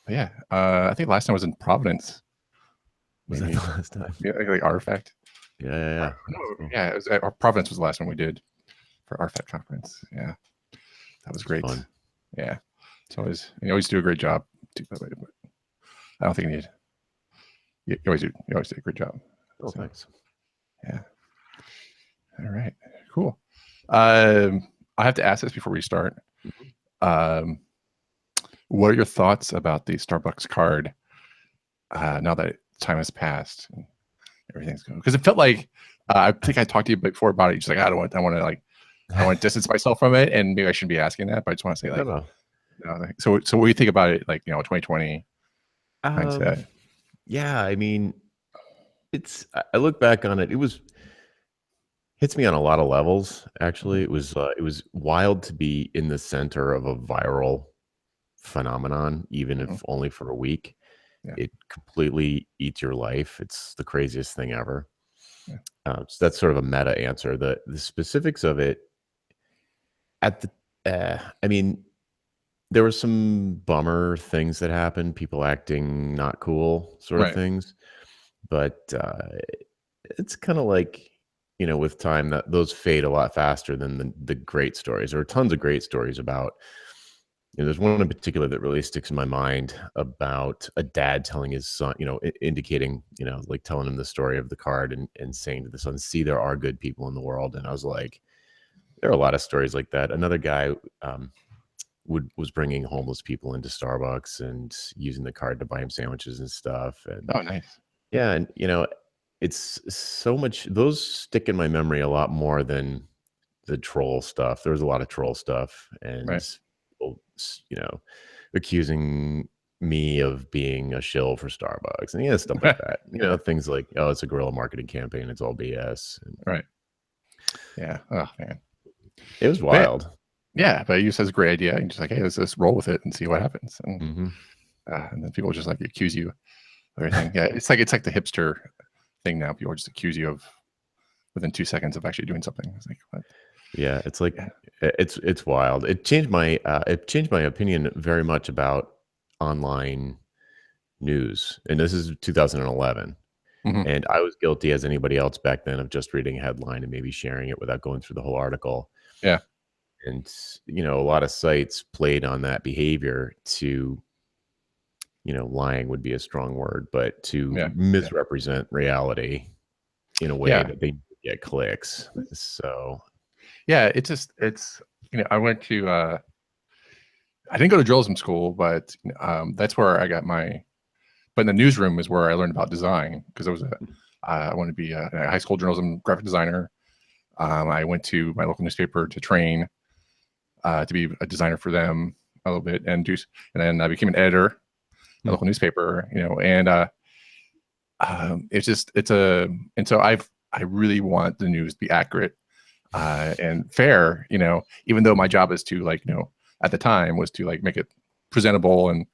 But yeah, I think last time was in Providence. Was that the Maybe. last time? Yeah, like Artifact. Yeah, yeah, yeah. No, That's cool. yeah, it was, Providence was the last one we did for Artifact conference. Yeah, that was It's great. fun. Yeah, it's always you always do a great job too. By the way, but I don't think you always do. You always do a great job. Oh, So thanks. yeah. All right. Cool. I have to ask this before we start. Mhm. Um, what are your thoughts about the Starbucks card now that time has passed and everything's going? Because it felt like I think I talked to you before about it. Just like I want to distance myself from it, and maybe I shouldn't be asking that, but I just want to say No, like, no. so what do you think about it? Like 2020 Um, mindset. yeah, I mean, I look back on it, it was hits me on a lot of levels, actually. It was wild to be in the center of a viral phenomenon, even Mm-hmm. if only for a week. Yeah. It completely eats your life. It's the craziest thing ever. Yeah. So that's sort of a meta answer. The specifics of it at the, I mean, there were some bummer things that happened, people acting not cool, sort of Right. things. But it's kind of like, with time that those fade a lot faster than the great stories. There are tons of great stories about. There's one in particular that really sticks in my mind about a dad telling his son, indicating, like telling him the story of the card and saying to the son, "See, there are good people in the world." And I was like, there are a lot of stories like that. Another guy was bringing homeless people into Starbucks and using the card to buy him sandwiches and stuff. And Oh, nice. yeah, and it's so much. Those stick in my memory a lot more than the troll stuff. There was a lot of troll stuff, and Right. people, accusing me of being a shill for Starbucks, and stuff like that. Yeah. Things like, oh, it's a guerrilla marketing campaign. It's all BS. And Right. Yeah. Oh man. it was But wild. yeah, but you says a great idea. And just like, hey, let's just roll with it and see what happens. Hmm. And then people just like accuse you of everything. Yeah, it's like the hipster thing now. People just accuse you of within 2 seconds of actually doing something. It's like, what? Yeah, it's like Yeah. it's wild. It changed my opinion very much about online news. And this is 2011. Hmm. And I was guilty as anybody else back then of just reading a headline and maybe sharing it without going through the whole article. Yeah. And a lot of sites played on that behavior to, lying would be a strong word, but to Yeah. Yeah. misrepresent reality in a way Yeah. that they get clicks. So Yeah. I went to, I didn't go to journalism school, but that's where I got but in the newsroom is where I learned about design because I wanted to be a high school journalism graphic designer. I went to my local newspaper to train to be a designer for them a little bit and then I became an editor at a local newspaper, and and so I really want the news to be accurate and fair, even though my job is to like, at the time was to like make it presentable and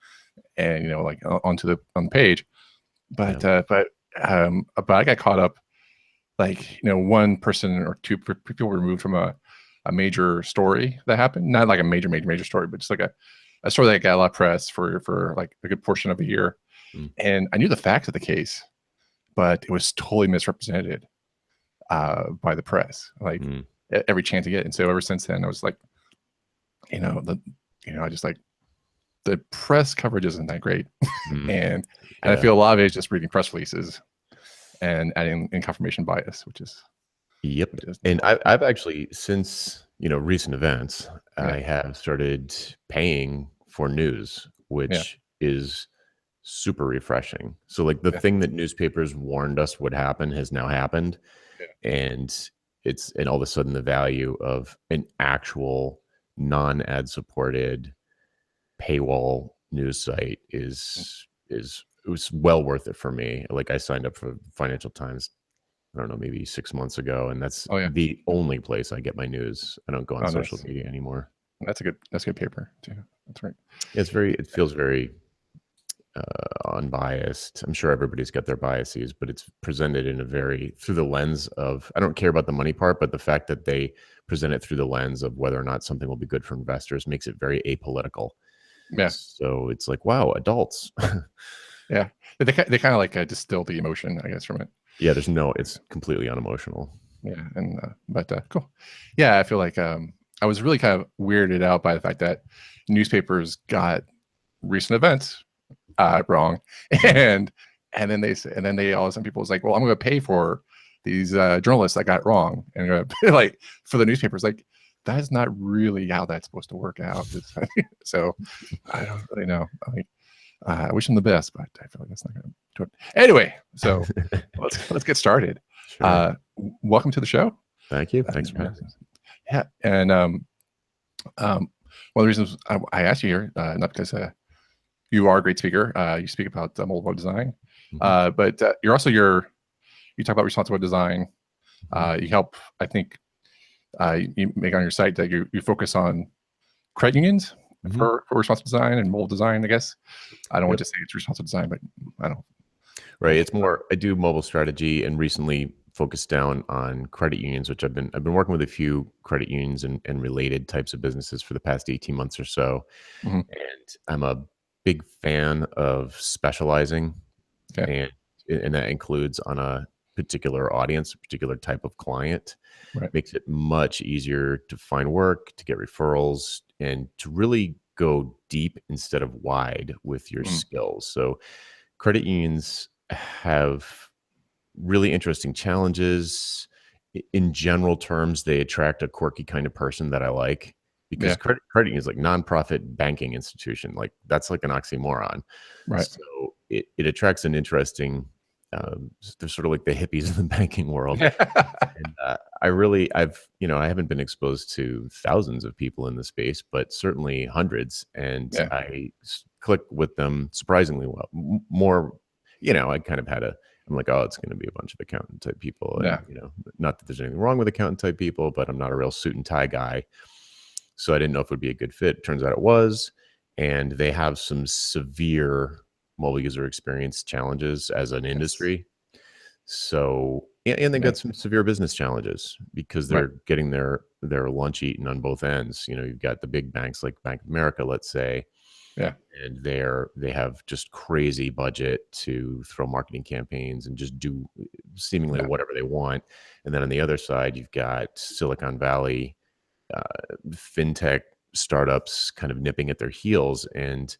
like on the page, but yeah. I got caught up like, one person or two people removed from a major story that happened, not like a major story, but just like a story that got a lot of press for like a good portion of a year. Mm. And I knew the facts of the case, but it was totally misrepresented by the press, like Mm. every chance to get. And so ever since then, I was like, the I just like the press coverage isn't that great, Mm. and I Yeah. feel a lot of it is just reading press releases and adding in confirmation bias, which is Yep. which is And I've actually, since, recent events, yeah, I have started paying for news, yeah, which is super refreshing. So like the yeah, thing that newspapers warned us would happen has now happened. yeah, And and all of a sudden the value of an actual non-ad supported paywall news site is it was well worth it for me. Like I signed up for Financial Times, I don't know, maybe 6 months ago, and that's oh yeah, the only place I get my news. I don't go on oh social nice. media anymore. That's good paper too. That's right. It feels very unbiased. I'm sure everybody's got their biases, but it's presented in a very through the lens of, I don't care about the money part, but the fact that they present it through the lens of whether or not something will be good for investors makes it very apolitical. Yeah. So it's like, wow, adults. Yeah. They kind of like distill the emotion, I guess, from it. Yeah, it's completely unemotional. Yeah. And but cool. Yeah, I feel like I was really kind of weirded out by the fact that newspapers got recent events wrong, and then they all of a sudden people was like, well, I'm going to pay for these journalists that got it wrong, and like for the newspapers, like that is not really how that's supposed to work out. So I don't really know. I wish them the best, but I feel like that's not going to do it. Anyway, so let's get started. Sure. Welcome to the show. Thank you. Thanks for having me. Yeah, and one of the reasons I asked you here, not because you are a great speaker. You speak about mobile web design, but you talk about responsible design. You help, I think, you make on your site that you focus on credit unions for responsible design and mobile design, I guess. I don't want to say it's responsible design, but I don't. Right. It's more, I do mobile strategy and recently focused down on credit unions, which I've been working with a few credit unions and related types of businesses for the past 18 months or so. And I'm a big fan of specializing, and that includes on a particular audience, a particular type of client. Right. Makes it much easier to find work, to get referrals, and to really go deep instead of wide with your skills. So credit unions have really interesting challenges. In general terms, they attract a quirky kind of person that I like, because credit union is like nonprofit banking institution. Like that's like an oxymoron. Right. So it attracts an interesting, they're sort of like the hippies in the banking world. And I haven't been exposed to thousands of people in the space, but certainly hundreds. And I click with them surprisingly well. More, I kind of I'm like, oh, it's going to be a bunch of accountant type people. And, not that there's anything wrong with accountant type people, but I'm not a real suit and tie guy. So I didn't know if it would be a good fit. Turns out it was. And they have some severe mobile user experience challenges as an industry. So, and they got some severe business challenges because they're getting their lunch eaten on both ends. You've got the big banks like Bank of America, let's say, and they have just crazy budget to throw marketing campaigns and just do seemingly whatever they want. And then on the other side, you've got Silicon Valley, fintech startups kind of nipping at their heels. And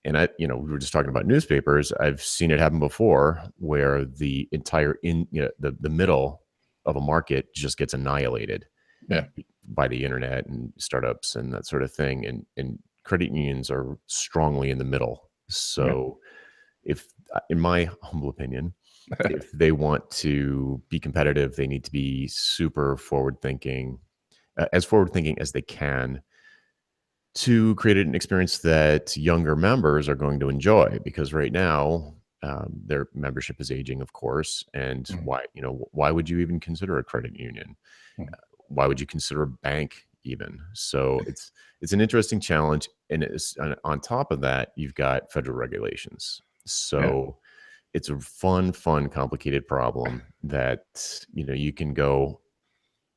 we were just talking about newspapers. I've seen it happen before where the entire the middle of a market just gets annihilated by the internet and startups and that sort of thing. And credit unions are strongly in the middle. So if, in my humble opinion, if they want to be competitive, they need to be super forward-thinking, as forward-thinking as they can, to create an experience that younger members are going to enjoy. Because right now, their membership is aging, of course. And why would you even consider a credit union? Why would you consider a bank even? So it's an interesting challenge. And on top of that, you've got federal regulations. So it's a fun, complicated problem that, you can go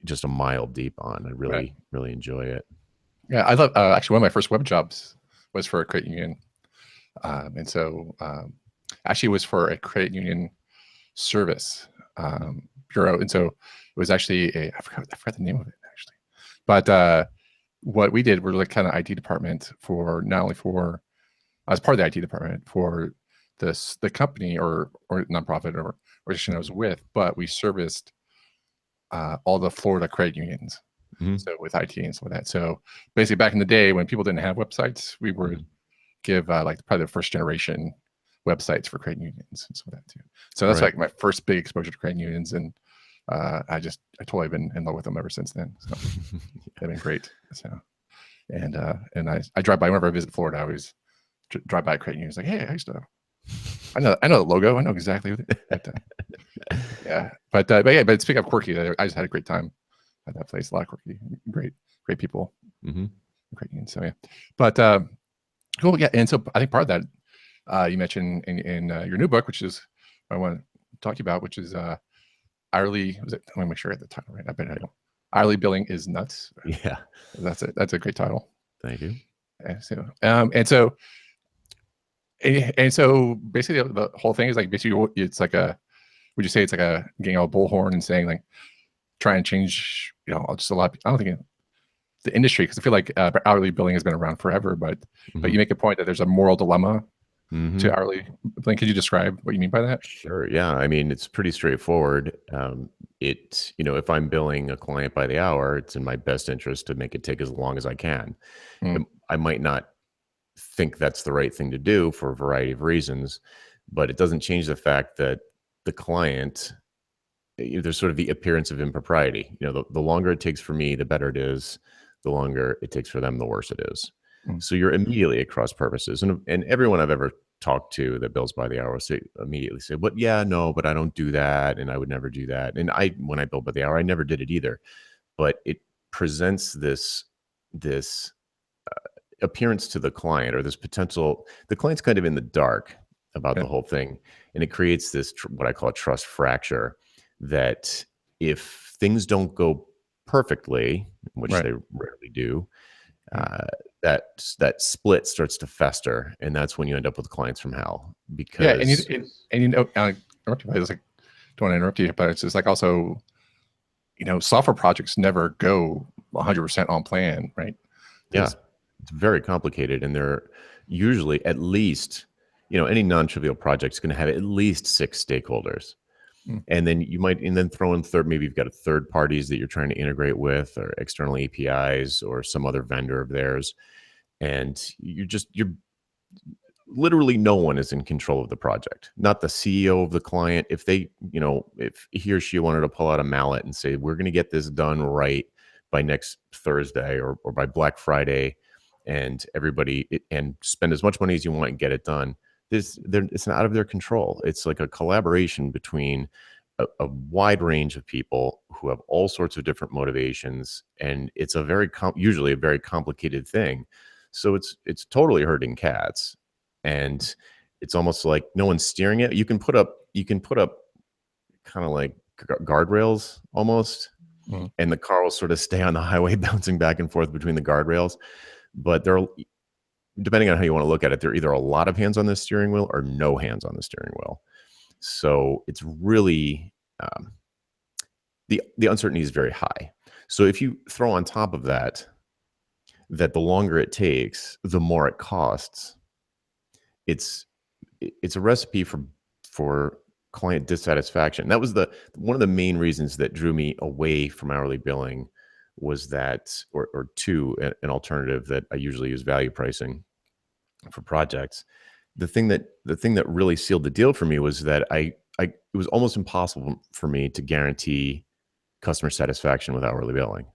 just a mile deep on. I really enjoy it. Yeah, I love actually one of my first web jobs was for a credit union, and so actually it was for a credit union service bureau, and so it was actually I forgot the name of it actually, but what we did, we're like kind of IT department for not only for as part of the IT department for the company or nonprofit or organization I was with, but we serviced all the Florida credit unions. So with IT and stuff like that. So basically back in the day when people didn't have websites, we would give like probably the first generation websites for credit unions and stuff like that too. So that's like my first big exposure to credit unions. And I totally been in love with them ever since then. So they've been great. So, and I drive by whenever I visit Florida, I always drive by credit unions like, hey, I used to, I know the logo. I know exactly what it, but speaking of quirky, I just had a great time at that place. A lot of quirky, great people. Great. And so but cool. Yeah. And so I think part of that you mentioned in your new book, which is what I want to talk to you about, which is hourly. Was it? Let me make sure I get the title right. I bet I don't. Hourly billing is nuts. Yeah, That's a great title. Thank you. And so and so basically the whole thing is like basically it's like a, would you say it's like a getting a bullhorn and saying like try and change, just a lot. I don't think the industry, because I feel like hourly billing has been around forever, but you make a point that there's a moral dilemma to hourly billing. Could you describe what you mean by that? Sure. Yeah. I mean, it's pretty straightforward. If I'm billing a client by the hour, it's in my best interest to make it take as long as I can. Mm. I might not think that's the right thing to do for a variety of reasons, but it doesn't change the fact that the client, there's sort of the appearance of impropriety. The longer it takes for me, the better it is. The longer it takes for them, the worse it is. So you're immediately at cross purposes. And everyone I've ever talked to that bills by the hour immediately say, "But yeah, no, but I don't do that, and I would never do that." And when I bill by the hour, I never did it either. But it presents this appearance to the client, or this potential. The client's kind of in the dark about the whole thing, and it creates this what I call a trust fracture. That if things don't go perfectly, which they rarely do, that split starts to fester, and that's when you end up with clients from hell. Because I interrupt you, I just like don't want to interrupt you, but it's just like also, software projects never go 100% on plan, right? Yeah, it's very complicated, and they're usually at least, any non-trivial project is going to have at least 6 stakeholders. And then you might, and then throw in maybe you've got third parties that you're trying to integrate with, or external APIs, or some other vendor of theirs. And you're literally, no one is in control of the project, not the CEO of the client. If if he or she wanted to pull out a mallet and say, we're going to get this done right by next Thursday or by Black Friday, and and spend as much money as you want and get it done, it's not out of their control. It's like a collaboration between a wide range of people who have all sorts of different motivations, and it's usually a very complicated thing. So it's totally herding cats, and it's almost like no one's steering it. You can put up kind of like guardrails almost, and the car will sort of stay on the highway bouncing back and forth between the guardrails. But depending on how you want to look at it, there are either a lot of hands on the steering wheel or no hands on the steering wheel. So it's really, the uncertainty is very high. So if you throw on top of that the longer it takes, the more it costs, it's a recipe for client dissatisfaction. That was one of the main reasons that drew me away from hourly billing, was that, or two, an alternative that I usually use, value pricing for projects. The thing that really sealed the deal for me was that it was almost impossible for me to guarantee customer satisfaction with hourly billing.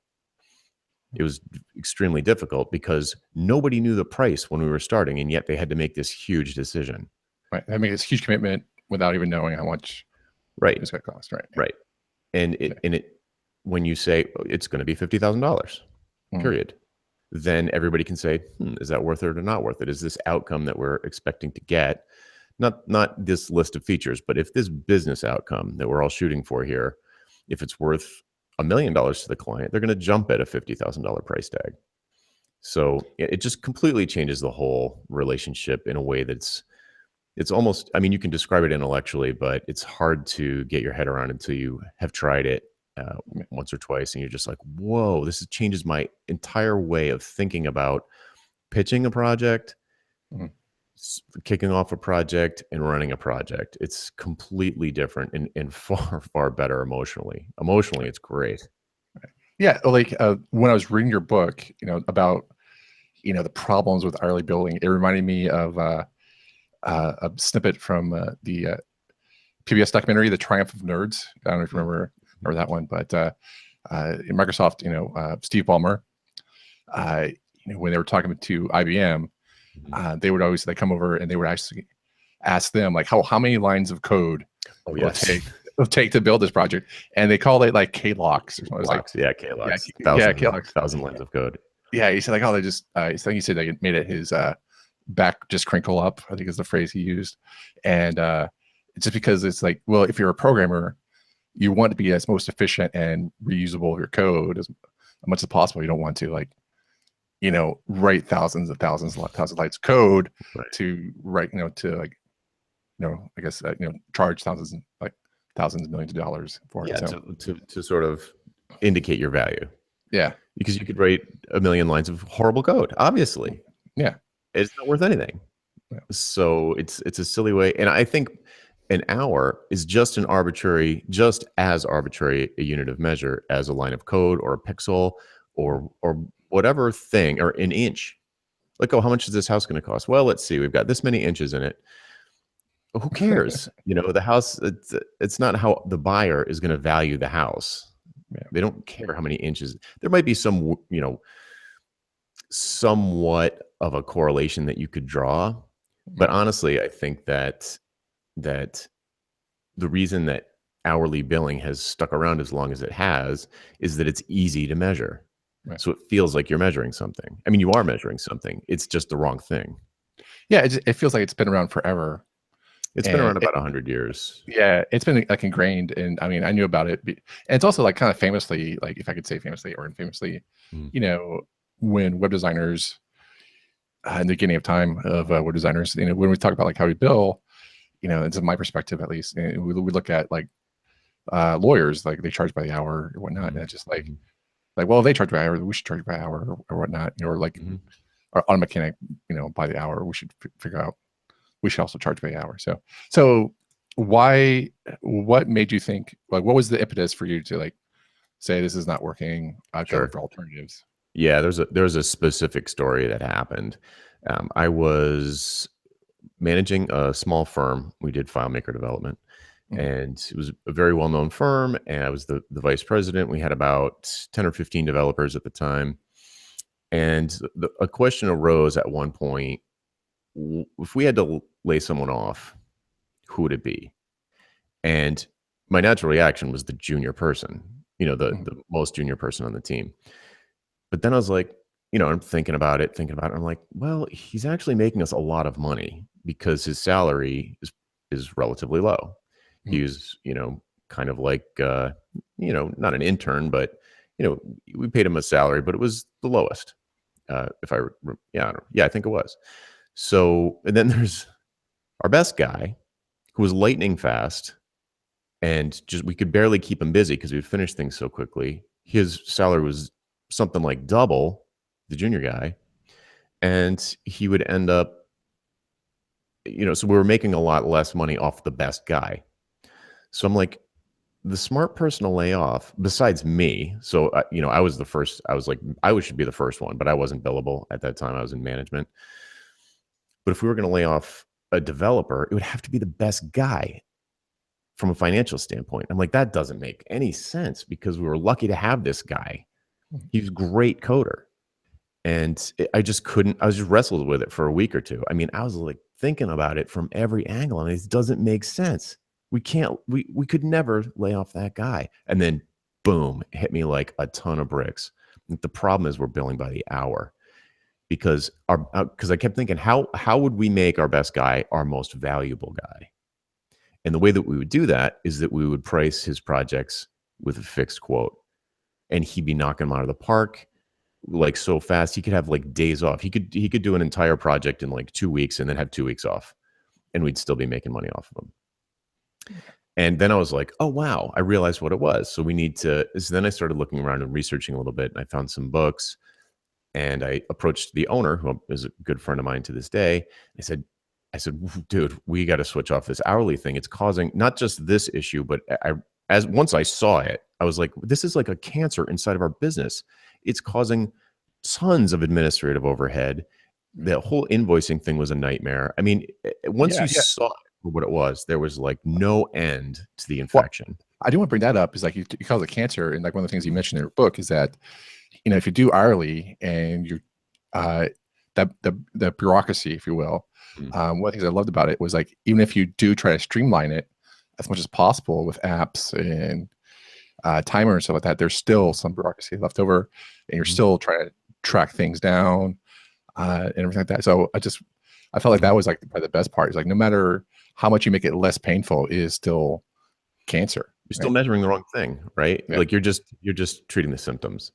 It was extremely difficult because nobody knew the price when we were starting, and yet they had to make this huge decision. Right. I mean, it's a huge commitment without even knowing how much it's going to cost. Right. Right. And when you say it's going to be $50,000, period, then everybody can say, is that worth it or not worth it? Is this outcome that we're expecting to get, not this list of features, but if this business outcome that we're all shooting for here, if it's worth $1 million to the client, they're going to jump at a $50,000 price tag. So it just completely changes the whole relationship in a way that's, it's almost, I mean, you can describe it intellectually, but it's hard to get your head around until you have tried it once or twice, and you're just like, whoa, changes my entire way of thinking about pitching a project, kicking off a project, and running a project. It's completely different and far, far better emotionally. Emotionally, it's great. Yeah, like when I was reading your book, about the problems with hourly billing, it reminded me of a snippet from the PBS documentary, "The Triumph of Nerds." I don't know if you remember that one, but in Microsoft, Steve Ballmer, when they were talking to IBM, they would always come over and they would actually ask them like how many lines of code it'll take to build this project, and they called it like KLOCs or something. KLOCs. KLOCs. 1,000 lines of code. Yeah, he said like, they just I think he said like it made it his back just crinkle up, I think is the phrase he used. And it's just because it's like, well, if you're a programmer, you want to be as most efficient and reusable of your code as much as possible. You don't want to like write thousands of lines of code Right. to write, to like, I guess, charge thousands of millions of dollars for it. Yeah, So to sort of indicate your value, yeah, because you could write a million lines of horrible code. Obviously, yeah, it's not worth anything. yeah. So it's a silly way, and I think an hour is just as arbitrary a unit of measure as a line of code or a pixel or whatever thing, or an inch. Like, oh, how much is this house going to cost? Well, let's see. We've got this many inches in it. Who cares? The house, it's not how the buyer is going to value the house. Yeah. They don't care how many inches. There might be some, somewhat of a correlation that you could draw, but honestly, I think that the reason that hourly billing has stuck around as long as it has is that it's easy to measure. Right. So it feels like you're measuring something. I mean, you are measuring something. It's just the wrong thing. Yeah, it feels like it's been around forever. It's been around about 100 years. Yeah, it's been like ingrained, and I mean, I knew about it. And it's also like kind of famously, like if I could say famously or infamously, when web designers in the beginning of time of web designers, when we talk about like how we bill, it's in my perspective at least, we look at like lawyers, like they charge by the hour or whatnot, and it's just like, well, they charge by hour, we should charge by hour or whatnot, or like our auto mechanic, by the hour, we should figure out. We should also charge by hour. So what made you think, like, what was the impetus for you to like say this is not working? I've got to look for alternatives. Yeah, there's a specific story that happened. I was managing a small firm. We did FileMaker development, and it was a very well-known firm. And I was the vice president. We had about 10 or 15 developers at the time. And a question arose at one point: if we had to lay someone off, who would it be? And my natural reaction was the junior person, the most junior person on the team. But then I was like, I'm thinking about it. I'm like, well, he's actually making us a lot of money because his salary is relatively low. He was, kind of like, not an intern, but, we paid him a salary, but it was the lowest. I think it was. So, and then there's our best guy who was lightning fast, and just we could barely keep him busy because we'd finish things so quickly. His salary was something like double the junior guy, and he would end up, so we were making a lot less money off the best guy. So I'm like, the smart person to lay off besides me. So, I was the first. I was like, should be the first one, but I wasn't billable at that time. I was in management. But if we were going to lay off a developer, it would have to be the best guy from a financial standpoint. I'm like, that doesn't make any sense because we were lucky to have this guy. He's a great coder. And I just couldn't, I was just wrestled with it for a week or two. I mean, I was like thinking about it from every angle, and it doesn't make sense. We could never lay off that guy. And then boom, it hit me like a ton of bricks. The problem is we're billing by the hour. Because I kept thinking, how would we make our best guy our most valuable guy? And the way that we would do that is that we would price his projects with a fixed quote, and he'd be knocking them out of the park like so fast. He could have like days off. He could do an entire project in like 2 weeks and then have 2 weeks off, and we'd still be making money off of him. And then I was like, oh wow, I realized what it was. So then I started looking around and researching a little bit, and I found some books. And I approached the owner, who is a good friend of mine to this day. I said, dude, we got to switch off this hourly thing. It's causing not just this issue, but once I saw it, I was like, this is like a cancer inside of our business. It's causing tons of administrative overhead. The whole invoicing thing was a nightmare. I mean, once you saw it for what it was, there was like no end to the infection. Well, I do want to bring that up. Is like you call it cancer, and like one of the things you mentioned in your book is that, if you do hourly and you the bureaucracy, if you will, one of the things I loved about it was like, even if you do try to streamline it as much as possible with apps and timer and stuff like that, there's still some bureaucracy left over, and you're still trying to track things down and everything like that. So I felt like that was like probably the best part. Is like, no matter how much you make it less painful, it is still cancer. You're still measuring the wrong thing, right? Yeah. Like you're just treating the symptoms.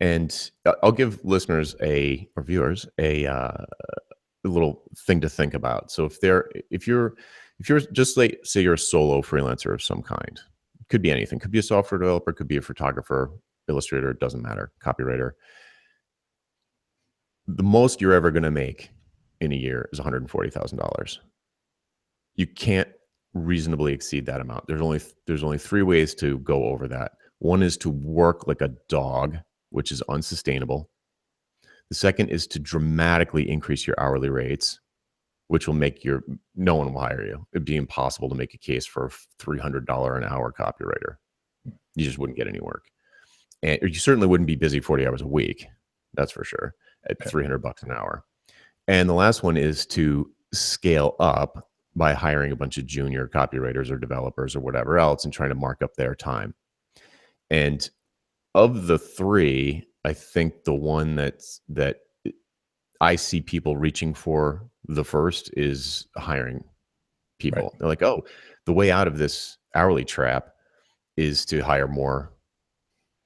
And I'll give listeners or viewers a little thing to think about. So if you're just like, say you're a solo freelancer of some kind, could be anything, could be a software developer, could be a photographer, illustrator, it doesn't matter, copywriter. The most you're ever going to make in a year is $140,000. You can't reasonably exceed that amount. There's only three ways to go over that. One is to work like a dog, which is unsustainable. The second is to dramatically increase your hourly rates, which will make no one will hire you. It'd be impossible to make a case for a $300 an hour copywriter. You just wouldn't get any work. And you certainly wouldn't be busy 40 hours a week. That's for sure, at $300 an hour. And the last one is to scale up by hiring a bunch of junior copywriters or developers or whatever else and trying to mark up their time. And of the three, I think the one that I see people reaching for the first is hiring people. Right. They're like, oh, the way out of this hourly trap is to hire more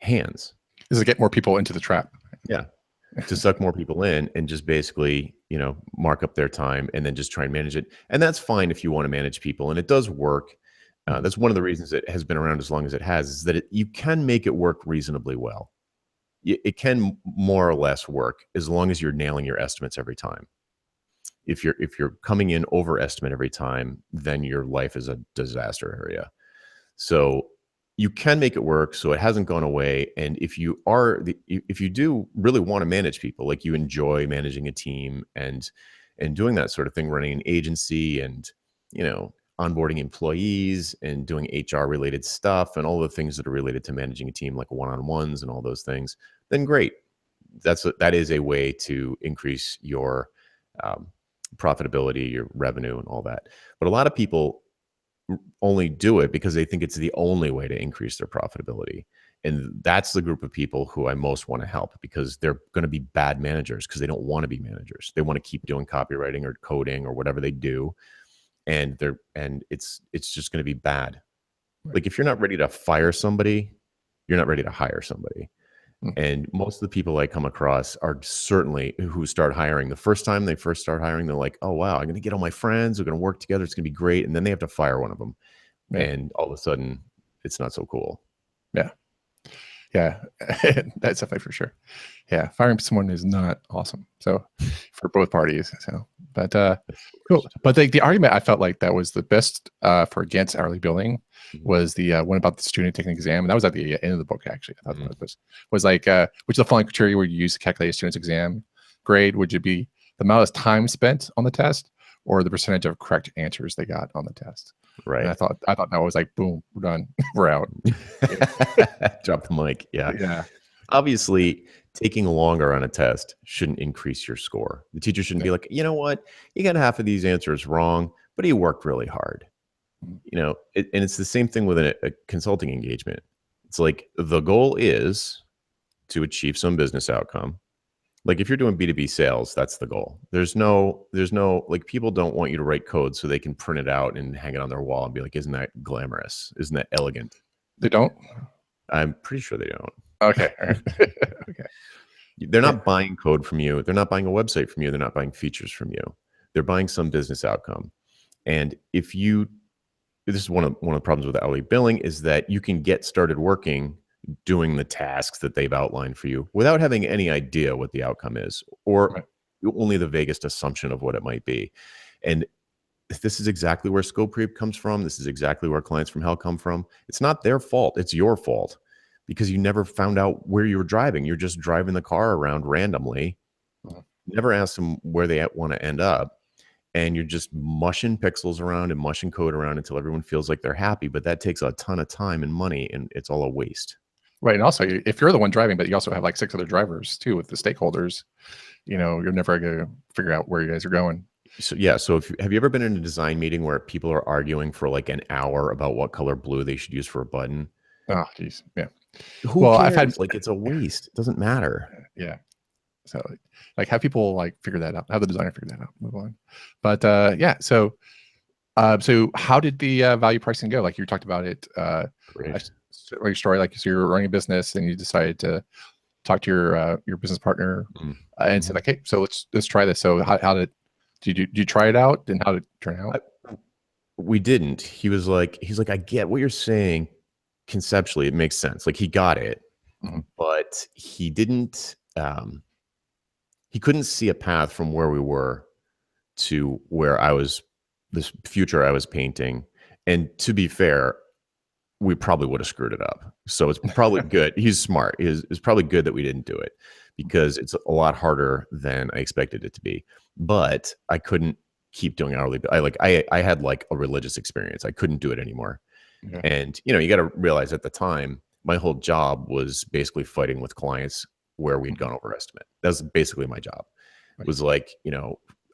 hands. Is to get more people into the trap. Yeah. To suck more people in and just basically, mark up their time and then just try and manage it. And that's fine if you want to manage people. And it does work. That's one of the reasons it has been around as long as it has, is that you can make it work reasonably well. It can more or less work as long as you're nailing your estimates every time. If you're coming in overestimate every time, then your life is a disaster area. So you can make it work. So it hasn't gone away. And if you do really want to manage people, like you enjoy managing a team and doing that sort of thing, running an agency and, onboarding employees and doing HR related stuff and all the things that are related to managing a team, like one-on-ones and all those things, then great. That is a way to increase your profitability, your revenue and all that. But a lot of people only do it because they think it's the only way to increase their profitability. And that's the group of people who I most want to help, because they're going to be bad managers because they don't want to be managers. They want to keep doing copywriting or coding or whatever they do. And it's just going to be bad. Right. Like if you're not ready to fire somebody, you're not ready to hire somebody. And most of the people I come across are certainly who start hiring. The first time they first start hiring, they're like, oh, wow, I'm going to get all my friends. We're going to work together. It's going to be great. And then they have to fire one of them. Yeah. And all of a sudden, it's not so cool. Yeah. Yeah. That's definitely for sure. Yeah. Firing someone is not awesome. So for both parties. So, but cool. But the argument I felt like that was the best for against hourly billing was the one about the student taking an exam. And that was at the end of the book, actually. I thought it was like, which is the following criteria would you use to calculate a student's exam grade? Would you be the amount of time spent on the test or the percentage of correct answers they got on the test? Right. And I thought that was like, boom, we're done. We're out. Drop the mic. Yeah. Yeah. Obviously, taking longer on a test shouldn't increase your score. The teacher shouldn't be like, you know what, you got half of these answers wrong, but he worked really hard. And it's the same thing with a consulting engagement. It's like the goal is to achieve some business outcome. Like if you're doing B2B sales, that's the goal. There's no, like people don't want you to write code so they can print it out and hang it on their wall and be like, isn't that glamorous? Isn't that elegant? They don't? I'm pretty sure they don't. Okay. Okay. They're not buying code from you. They're not buying a website from you. They're not buying features from you. They're buying some business outcome. And this is one of the problems with hourly billing, is that you can get started working doing the tasks that they've outlined for you without having any idea what the outcome is, or only the vaguest assumption of what it might be. And this is exactly where scope creep comes from. This is exactly where clients from hell come from. It's not their fault. It's your fault, because you never found out where you were driving. You're just driving the car around randomly. Never asked them where they want to end up. And you're just mushing pixels around and mushing code around until everyone feels like they're happy. But that takes a ton of time and money, and it's all a waste. Right. And also, if you're the one driving, but you also have like 6 other drivers too with the stakeholders, you're never going to figure out where you guys are going. So yeah. So have you ever been in a design meeting where people are arguing for like an hour about what color blue they should use for a button? Oh, geez. Yeah. Who cares? I've had like, it's a waste. It doesn't matter. Yeah. So like have people like figure that out, have the designer figure that out, move on. But yeah. So how did the value pricing go? Like you talked about it, like your story, like so you're running a business and you decided to talk to your business partner and said Mhm. like, hey, so let's try this. So how did you try it out, and how did it turn out? We didn't. He's like, I get what you're saying. Conceptually, it makes sense. Like he got it, Mhm. but he didn't. He couldn't see a path from where we were to where I was, this future I was painting. And to be fair, we probably would have screwed it up. So it's probably good. He's smart. It's probably good that we didn't do it because it's a lot harder than I expected it to be. But I couldn't keep doing hourly. I had like a religious experience. I couldn't do it anymore. Yeah. And you got to realize at the time, my whole job was basically fighting with clients where we'd Mhm. gone over estimate. That was basically my job. It Right. was like,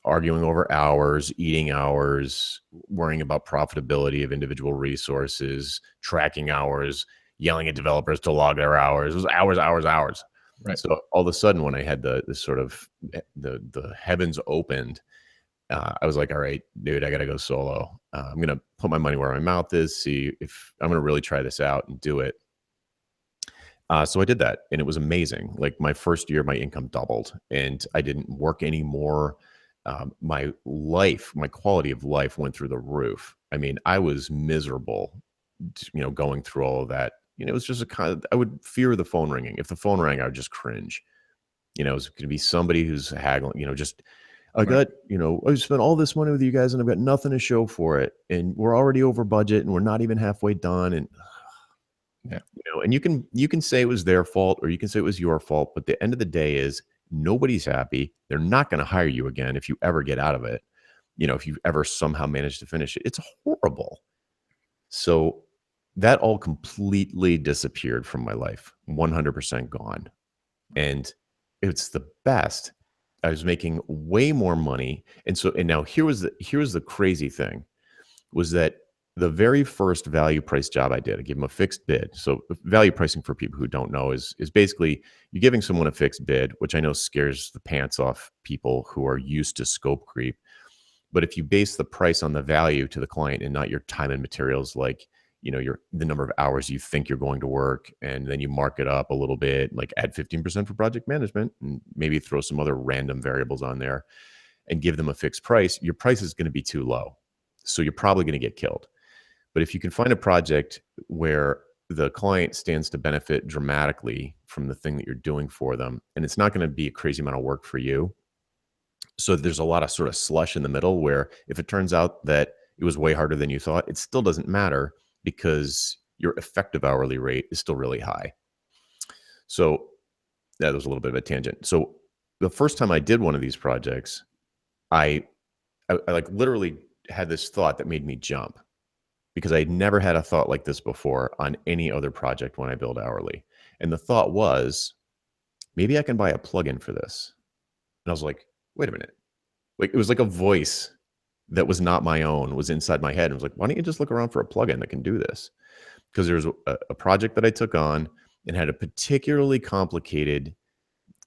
arguing over hours, eating hours, worrying about profitability of individual resources, tracking hours, yelling at developers to log their hours. It was hours, hours, hours. Right. So all of a sudden, when I had this sort of the heavens opened, I was like, all right, dude, I got to go solo. I'm going to put my money where my mouth is, see if I'm going to really try this out and do it. So I did that and it was amazing. Like my first year, my income doubled and I didn't work anymore. My life, my quality of life went through the roof. I mean, I was miserable, going through all of that. It was just I would fear the phone ringing. If the phone rang, I would just cringe. It was going to be somebody who's haggling, just, I Right. got, I spent all this money with you guys and I've got nothing to show for it. And we're already over budget and we're not even halfway done. And, Yeah. and you can say it was their fault or you can say it was your fault. But the end of the day is nobody's happy. They're not going to hire you again if you ever get out of it. If you ever somehow manage to finish it, it's horrible. So that all completely disappeared from my life, 100% gone. And it's the best. I was making way more money. And now here was the crazy thing was that the very first value price job I did, I gave them a fixed bid. So value pricing, for people who don't know, is basically you're giving someone a fixed bid, which I know scares the pants off people who are used to scope creep. But if you base the price on the value to the client and not your time and materials, like the number of hours you think you're going to work, and then you mark it up a little bit, like add 15% for project management and maybe throw some other random variables on there and give them a fixed price, your price is going to be too low. So you're probably going to get killed. But if you can find a project where the client stands to benefit dramatically from the thing that you're doing for them, and it's not going to be a crazy amount of work for you, so there's a lot of sort of slush in the middle where if it turns out that it was way harder than you thought, it still doesn't matter because your effective hourly rate is still really high. So that was a little bit of a tangent. So the first time I did one of these projects, I like literally had this thought that made me jump because I had never had a thought like this before on any other project when I build hourly. And the thought was, maybe I can buy a plugin for this. And I was like, wait a minute. Like it was like a voice that was not my own was inside my head. And I was like, why don't you just look around for a plugin that can do this? Because there's a project that I took on and had a particularly complicated,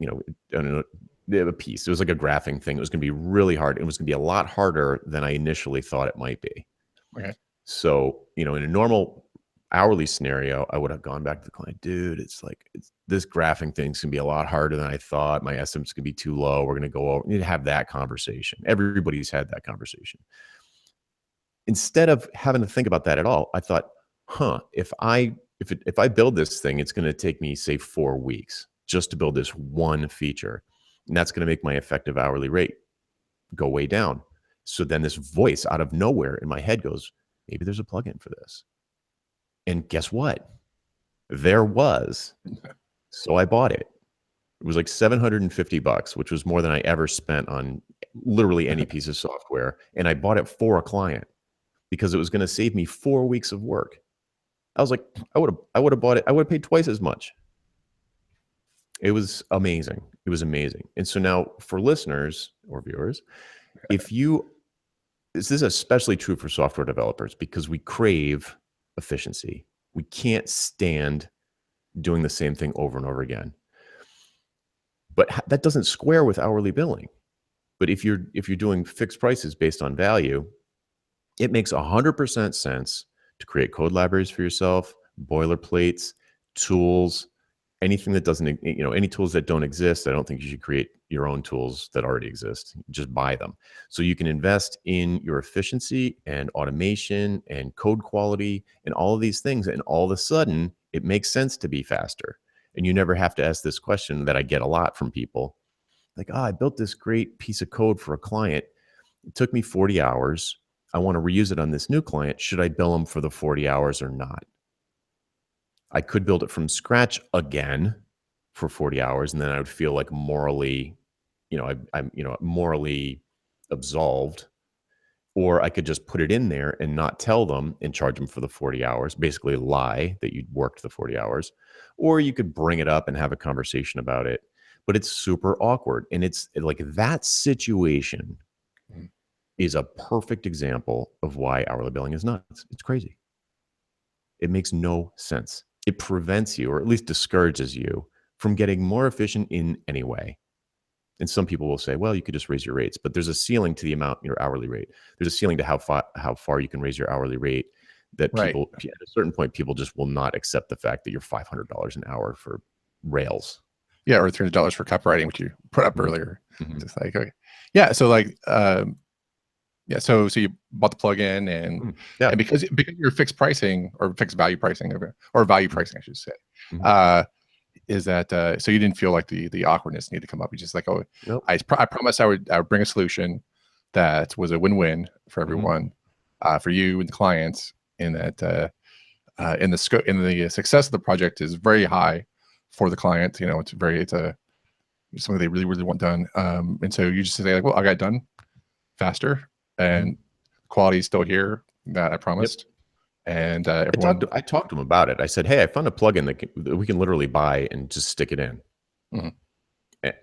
I don't know, a piece. It was like a graphing thing. It was going to be really hard. It was going to be a lot harder than I initially thought it might be. Okay. So, in a normal hourly scenario, I would have gone back to the client, dude, it's this graphing thing's gonna be a lot harder than I thought. My estimate's gonna be too low. We're gonna go over, you need to have that conversation. Everybody's had that conversation. Instead of having to think about that at all, I thought, if I build this thing, it's gonna take me, say, 4 weeks just to build this one feature. And that's gonna make my effective hourly rate go way down. So then this voice out of nowhere in my head goes, maybe there's a plugin for this. And guess what? There was. So I bought it. It was like $750, which was more than I ever spent on literally any piece of software. And I bought it for a client because it was going to save me 4 weeks of work. I was like, I would have bought it. I would have paid twice as much. It was amazing. It was amazing. And so now for listeners or viewers, this is especially true for software developers because we crave efficiency. We can't stand doing the same thing over and over again. But that doesn't square with hourly billing. But if you're doing fixed prices based on value, it makes 100% sense to create code libraries for yourself, boilerplates, tools, anything that doesn't, any tools that don't exist, I don't think you should create your own tools that already exist. Just buy them. So you can invest in your efficiency and automation and code quality and all of these things. And all of a sudden, it makes sense to be faster. And you never have to ask this question that I get a lot from people. Like, oh, I built this great piece of code for a client. It took me 40 hours. I want to reuse it on this new client. Should I bill them for the 40 hours or not? I could build it from scratch again for 40 hours, and then I would feel like morally, I'm morally absolved. Or I could just put it in there and not tell them and charge them for the 40 hours, basically lie that you'd worked the 40 hours. Or you could bring it up and have a conversation about it. But it's super awkward. And it's like that situation is a perfect example of why hourly billing is nuts. It's crazy. It makes no sense. It prevents you, or at least discourages you, from getting more efficient in any way. And some people will say, well, you could just raise your rates, but there's a ceiling to the amount, your hourly rate. There's a ceiling to how far you can raise your hourly rate, that people, at a certain point, people just will not accept the fact that you're $500 an hour for Rails. Yeah, or $300 for copywriting, which you put up earlier. Just like, okay. Yeah, so like, yeah, so you bought the plugin, and and because you're fixed pricing or fixed value pricing, or value pricing, I should say, is that so you didn't feel like the awkwardness needed to come up. You just like, oh, nope. I promised I would bring a solution that was a win-win for everyone, for you and the clients, in that in the scope, in the success of the project is very high for the client. It's something they really want done, and so you just say like, well, I got it done faster, and quality is still here that I promised. And everyone, I talked to him about it. I said, hey, I found a plugin that we can literally buy and just stick it in. And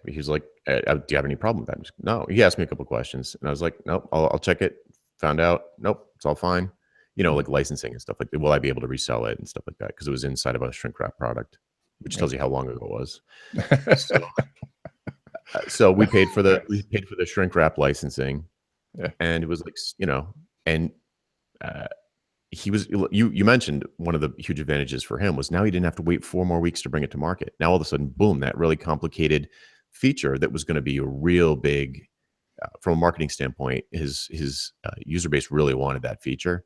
he's like, do you have any problem with that? Like, no. He asked me a couple of questions, and I was like, nope, I'll check it. Found out, nope, it's all fine. Like licensing and stuff like that. Will I be able to resell it and stuff like that? Because it was inside of a shrink wrap product, which tells you how long ago it was. So we paid for the shrink wrap licensing, and it was like, and he was, you mentioned one of the huge advantages for him was now he didn't have to wait 4 more weeks to bring it to market. Now all of a sudden, boom, that really complicated feature that was going to be a real big, from a marketing standpoint, his user base really wanted that feature.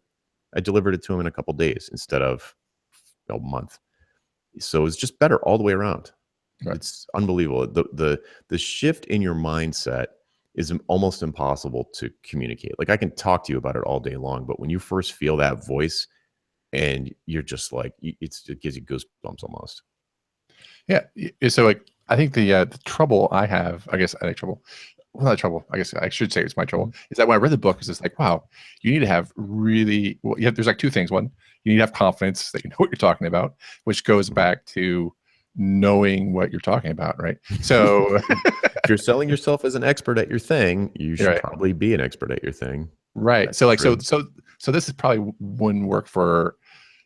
I delivered it to him in a couple of days instead of a month. So it's just better all the way around. Right. It's unbelievable. The shift in your mindset is almost impossible to communicate. Like, I can talk to you about it all day long, but when you first feel that voice, and you're just like, it gives you goosebumps almost. Yeah. So like, I think the trouble I have, I guess I had trouble. Well, not trouble. I guess I should say it's my trouble. Is that when I read the book, it's just like, wow, you need to have really, well, there's like 2 things. One, you need to have confidence that you know what you're talking about, which goes back to knowing what you're talking about, right? So if you're selling yourself as an expert at your thing, you should probably be an expert at your thing. Right. That's so like, true. so this is probably wouldn't work for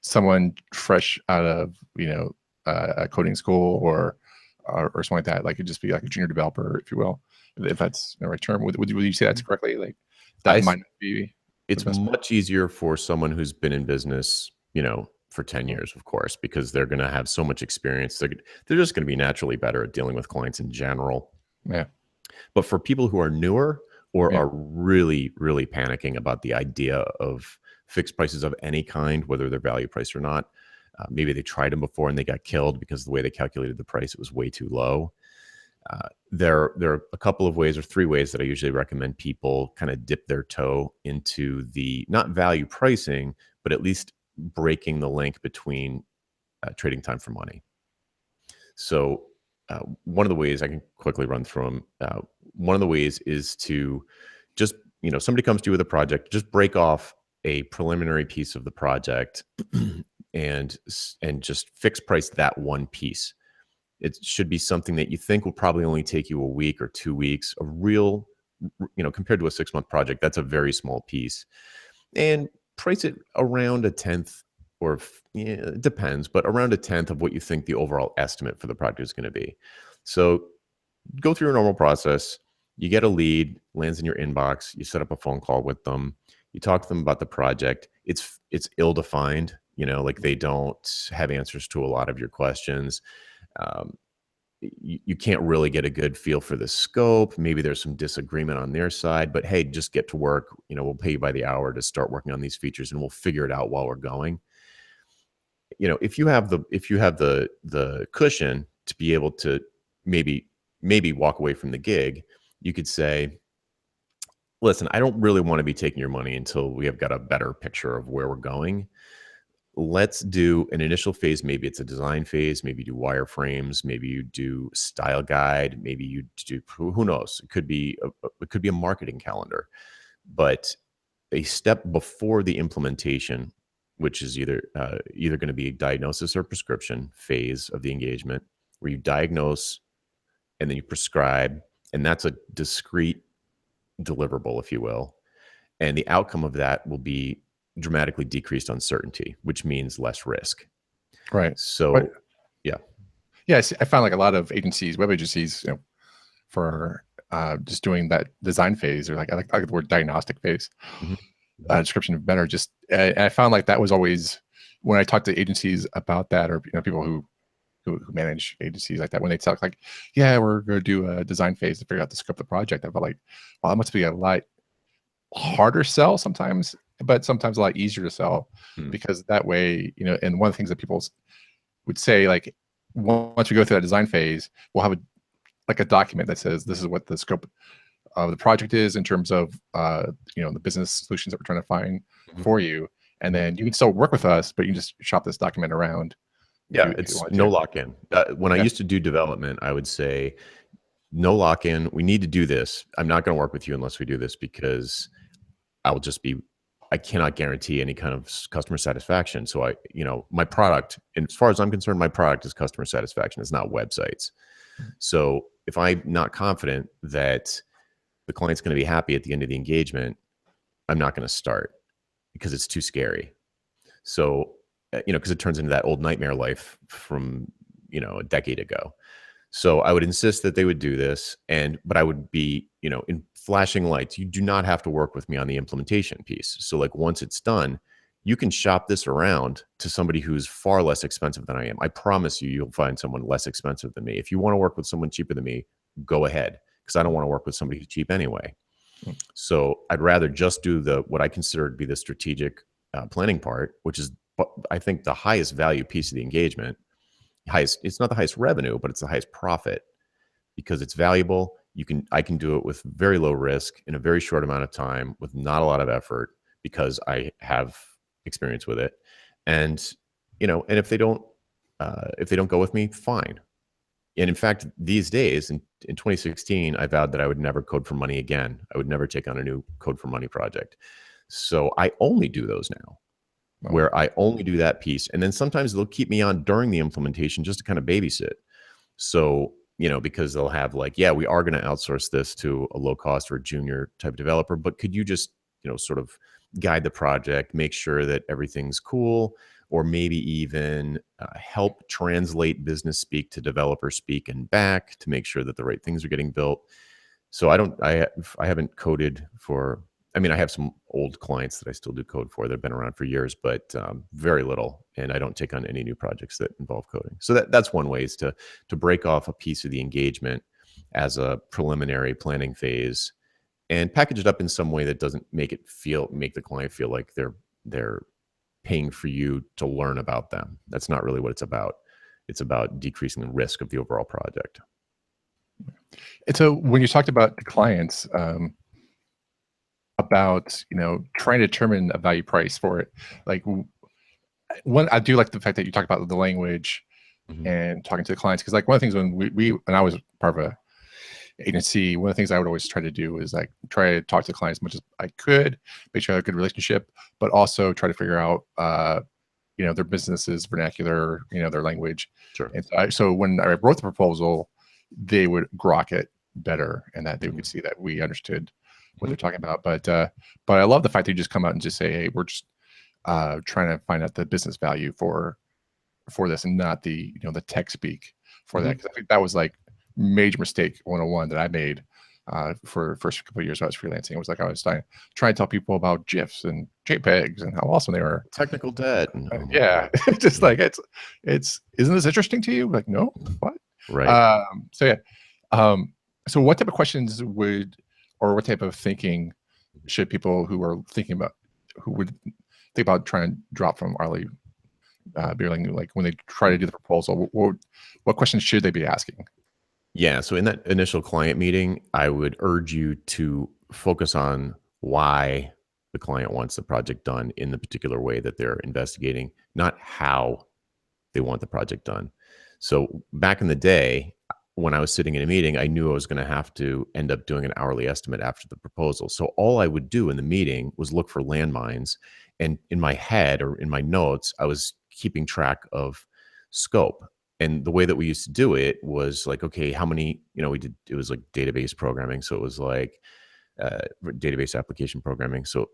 someone fresh out of, a coding school or something like that. Like, it'd just be like a junior developer, if you will, if that's the right term. Would you say that's correctly? Like, that might not be. It's much easier for someone who's been in business, for 10 years, of course, because they're going to have so much experience. They're just going to be naturally better at dealing with clients in general. Yeah. But for people who are newer or are really, really panicking about the idea of fixed prices of any kind, whether they're value priced or not, maybe they tried them before and they got killed because the way they calculated the price, it was way too low. There are a couple of ways, or 3 ways, that I usually recommend people kind of dip their toe into the, not value pricing, but at least breaking the link between trading time for money. So one of the ways I can quickly run through them. One of the ways is to just, somebody comes to you with a project, just break off a preliminary piece of the project and just fix price that one piece. It should be something that you think will probably only take you a week or 2 weeks. A real, compared to a 6-month project, that's a very small piece. And price it around 1/10, or it depends, but around 1/10 of what you think the overall estimate for the project is going to be. So go through your normal process. You get a lead, lands in your inbox. You set up a phone call with them. You talk to them about the project. It's ill-defined, like they don't have answers to a lot of your questions. um, you can't really get a good feel for the scope. Maybe there's some disagreement on their side, but hey, just get to work. We'll pay you by the hour to start working on these features, and we'll figure it out while we're going. If you have the cushion to be able to maybe walk away from the gig, you could say, listen, I don't really want to be taking your money until we have got a better picture of where we're going. Let's do an initial phase. Maybe it's a design phase. Maybe you do wireframes. Maybe you do style guide. Maybe you do, who knows? It could be a marketing calendar. But a step before the implementation, which is either going to be diagnosis or prescription phase of the engagement, where you diagnose and then you prescribe, and that's a discrete deliverable, if you will. And the outcome of that will be dramatically decreased uncertainty, which means less risk. Right. So, yeah. I found like a lot of agencies, web agencies, for just doing that design phase, or like I like the word diagnostic phase. Description better. Just I found like that was always, when I talked to agencies about that, or people who manage agencies like that, when they talk like, yeah, we're going to do a design phase to figure out the scope of the project, I felt like, well, that must be a lot harder sell sometimes, but sometimes a lot easier to sell, because that way, and one of the things that people would say, like, once we go through that design phase, we'll have a document that says this is what the scope of the project is in terms of the business solutions that we're trying to find for you, and then you can still work with us, but you can just shop this document around. Yeah, it's no lock-in. When I used to do development, I would say, no lock-in. We need to do this. I'm not going to work with you unless we do this, because I cannot guarantee any kind of customer satisfaction. So my product, and as far as I'm concerned, my product is customer satisfaction. It's not websites. So if I'm not confident that the client's going to be happy at the end of the engagement, I'm not going to start, because it's too scary. So, because it turns into that old nightmare life from, a decade ago. So I would insist that they would do this, but I would be, in flashing lights. You do not have to work with me on the implementation piece. So like, once it's done, you can shop this around to somebody who's far less expensive than I am. I promise you'll find someone less expensive than me. If you want to work with someone cheaper than me, go ahead, because I don't want to work with somebody who's cheap anyway. So I'd rather just do what I consider to be the strategic planning part, which is, I think, the highest value piece of the engagement. It's not the highest revenue, but it's the highest profit, because it's valuable. I can do it with very low risk in a very short amount of time with not a lot of effort, because I have experience with it. And and if they don't go with me, fine. And in fact, these days, in 2016, I vowed that I would never code for money again. I would never take on a new code for money project. So I only do those now, where I only do that piece. And then sometimes they'll keep me on during the implementation just to kind of babysit. So, because they'll have like, yeah, we are going to outsource this to a low cost or a junior type developer, but could you just, sort of guide the project, make sure that everything's cool, or maybe even help translate business speak to developer speak and back to make sure that the right things are getting built. So I haven't coded for, I have some old clients that I still do code for. They've been around for years, but very little. And I don't take on any new projects that involve coding. So that's one way, is to break off a piece of the engagement as a preliminary planning phase and package it up in some way that doesn't make the client feel like they're paying for you to learn about them. That's not really what it's about. It's about decreasing the risk of the overall project. And so when you talked about the clients, about trying to determine a value price for it, like, one, I do like the fact that you talk about the language and talking to the clients, because like one of the things when I was part of a agency, one of the things I would always try to do is like try to talk to the clients as much as I could, make sure I have a good relationship, but also try to figure out their business's vernacular, their language. Sure. And so when I wrote the proposal, they would grok it better, and that they could see that we understood what they're talking about. But I love the fact that you just come out and just say, hey, we're just trying to find out the business value for this, and not the tech speak for that. Because I think that was like major mistake 101 that I made for first couple of years I was freelancing. It was like I was trying to tell people about GIFs and JPEGs and how awesome they were. Technical debt. And, oh my Yeah, God. just Yeah. like it's isn't this interesting to you? Like, no, what? Right. So yeah, so what type of questions or what type of thinking should people who are thinking about who would think about trying to drop from hourly billing, like when they try to do the proposal, what questions should they be asking? Yeah. So in that initial client meeting, I would urge you to focus on why the client wants the project done in the particular way that they're investigating, not how they want the project done. So back in the day, when I was sitting in a meeting, I knew I was going to have to end up doing an hourly estimate after the proposal. So all I would do in the meeting was look for landmines. And in my head or in my notes, I was keeping track of scope. And the way that we used to do it was like, okay, how many, it was like database programming. So it was like database application programming. So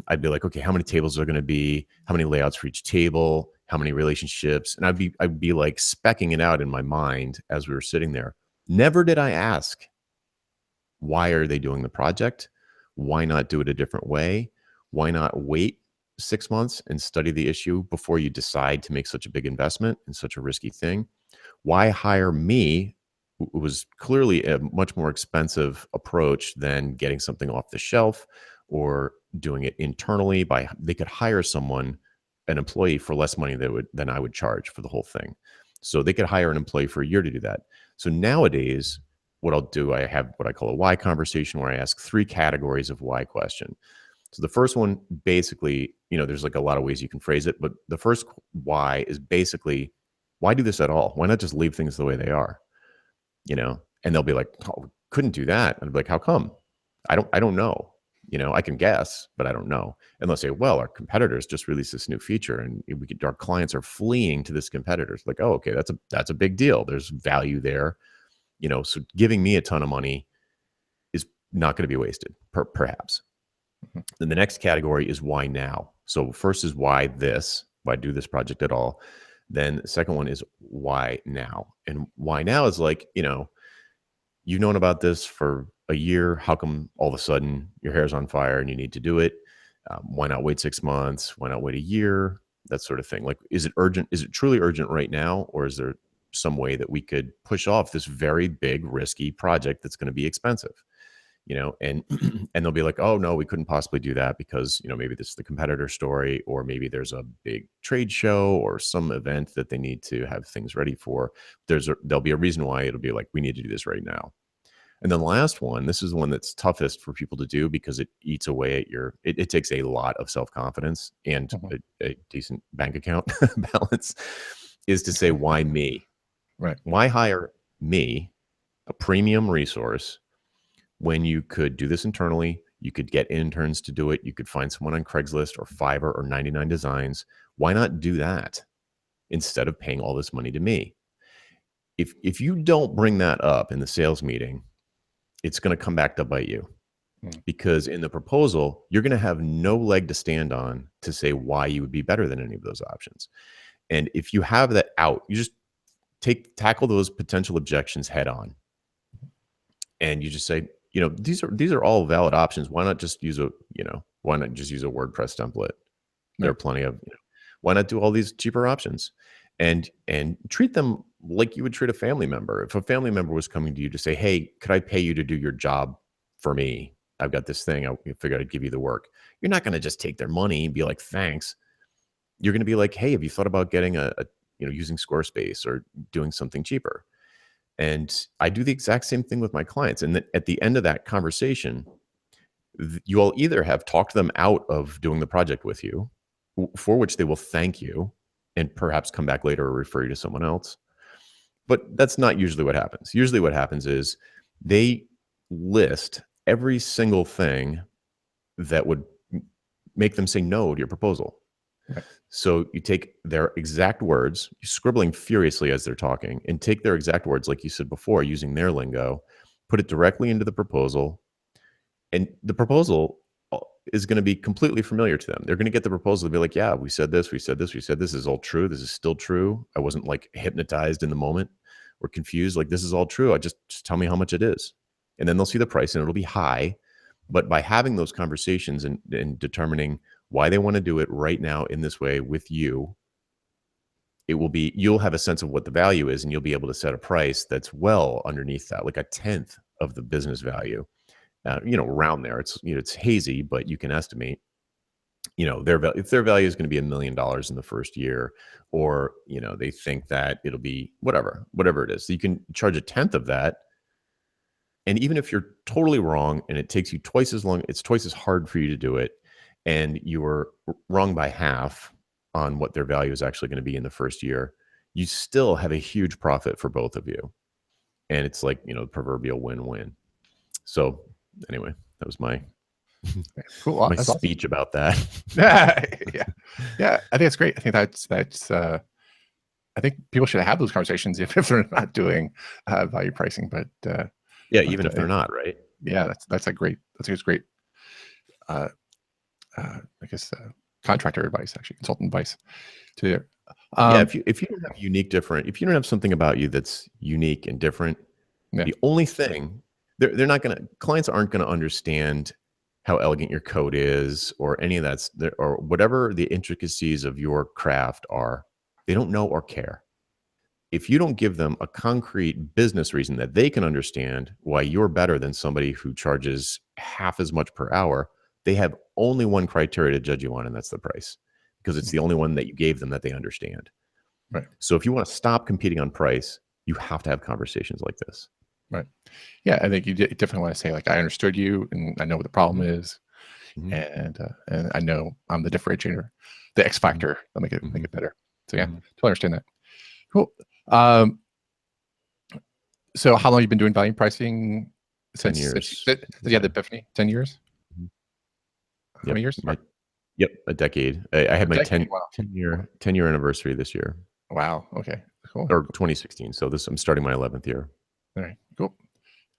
I'd be like, okay, how many tables are going to be? How many layouts for each table? How many relationships? And I'd be like specking it out in my mind as we were sitting there. Never did I ask, why are they doing the project? Why not do it a different way? Why not wait 6 months and study the issue before you decide to make such a big investment in such a risky thing? Why hire me? It was clearly a much more expensive approach than getting something off the shelf or doing it internally. They could hire someone, an employee, for less money than I would charge for the whole thing. So they could hire an employee for a year to do that. So nowadays, what I'll do, I have what I call a why conversation, where I ask 3 categories of why question. So the first one, basically, there's like a lot of ways you can phrase it, but the first why is basically, why do this at all? Why not just leave things the way they are? And they'll be like, oh, couldn't do that. And I'd be like, how come? I don't know. I can guess, but I don't know. And they'll say, well, our competitors just released this new feature and our clients are fleeing to this competitor. It's like, oh, okay, that's a big deal. There's value there. So giving me a ton of money is not going to be wasted, perhaps. Mhm. Then the next category is why now. So first is why do this project at all? Then the second one is why now. And why now is like, you've known about this for a year. How come all of a sudden your hair's on fire and you need to do it? Why not wait 6 months? Why not wait a year? That sort of thing. Like, is it urgent? Is it truly urgent right now? Or is there some way that we could push off this very big, risky project that's going to be expensive? And and they'll be like, oh no, we couldn't possibly do that because maybe this is the competitor story, or maybe there's a big trade show or some event that they need to have things ready for. There'll be a reason why it'll be like, we need to do this right now. And then the last one, this is the one that's toughest for people to do because it eats away at it takes a lot of self-confidence and Mhm. a decent bank account balance, is to say, why me? Right. Why hire me, a premium resource, when you could do this internally? You could get interns to do it. You could find someone on Craigslist or Fiverr or 99 Designs. Why not do that instead of paying all this money to me? If you don't bring that up in the sales meeting, it's going to come back to bite you, Mm. because in the proposal, you're going to have no leg to stand on to say why you would be better than any of those options. And if you have that out, you just tackle those potential objections head on. And you just say, these are all valid options. Why not just use a WordPress template? There are Right. plenty of, why not do all these cheaper options and treat them like you would treat a family member. If a family member was coming to you to say, hey, could I pay you to do your job for me? I've got this thing. I figured I'd give you the work. You're not going to just take their money and be like, thanks. You're going to be like, hey, have you thought about getting using Squarespace or doing something cheaper? And I do the exact same thing with my clients. And at the end of that conversation, you all either have talked them out of doing the project with you, for which they will thank you and perhaps come back later or refer you to someone else. But that's not usually what happens. Usually what happens is they list every single thing that would make them say no to your proposal. Right. So you take their exact words, you're scribbling furiously as they're talking, and take their exact words, like you said before, using their lingo, put it directly into the proposal. And the proposal is going to be completely familiar to them. They're going to get the proposal and be like, yeah, we said this, we said this, we said this is all true. This is still true. I wasn't like hypnotized in the moment or confused. Like, this is all true. Just tell me how much it is. and then they'll see the price and it'll be high. But by having those conversations and determining why they want to do it right now in this way with you, you'll have a sense of what the value is, and you'll be able to set a price that's well underneath that, like a tenth of the business value. Around there. It's hazy, but you can estimate. If their value is going to be $1 million in the first year, or they think that it'll be whatever it is, so you can charge a tenth of that. And even if you're totally wrong and it takes you twice as long, it's twice as hard for you to do it, and you were wrong by half on what their value is actually going to be in the first year, you still have a huge profit for both of you. And it's like, the proverbial win-win. So anyway, that was my cool. my speech about that. Yeah. I think it's great. I think that's I think people should have those conversations if they're not doing value pricing, but even if they're not, right? Yeah, that's great I guess contractor advice, actually consultant advice to there. If you don't have if you don't have something about you that's unique and different, the only thing clients aren't going to understand how elegant your code is or any of that, or whatever the intricacies of your craft are. They don't know or care. If you don't give them a concrete business reason that they can understand why you're better than somebody who charges half as much per hour, they have only one criteria to judge you on, and that's the price, because it's the only one that you gave them that they understand. Right. So if you want to stop competing on price, you have to have conversations like this. Right. Yeah, I think you definitely want to say, like, I understood you, and I know what the problem is, and I know I'm the differentiator, the X factor. I'll make it better. So yeah, totally understand that. Cool. So how long have you been doing value pricing? 10 years. Did you have the epiphany? 10 years? How many years? A decade. I had my 10-year anniversary this year. Wow. Okay. Cool. Or 2016. So I'm starting my 11th year. All right. Cool.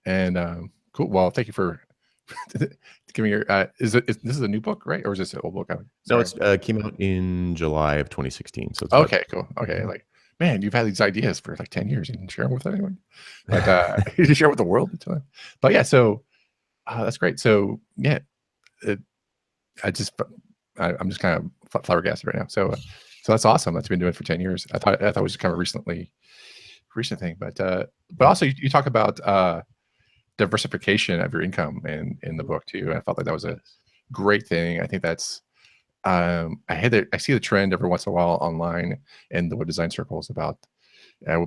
And cool. Well, thank you for giving your. This is a new book, right? Or is this an old book? No, it came out in July of 2016. So it's okay. Cool. Okay. Like, man, you've had these ideas for like 10 years. You can share them with anyone. But you share with the world. But yeah, so that's great. So yeah, I'm just kind of flabbergasted right now. So that's awesome. That's been doing it for 10 years. I thought it was kind of recent thing, but also you talk about diversification of your income in the book too. I felt like that was a great thing. I think that's I see the trend every once in a while online in the web design circles about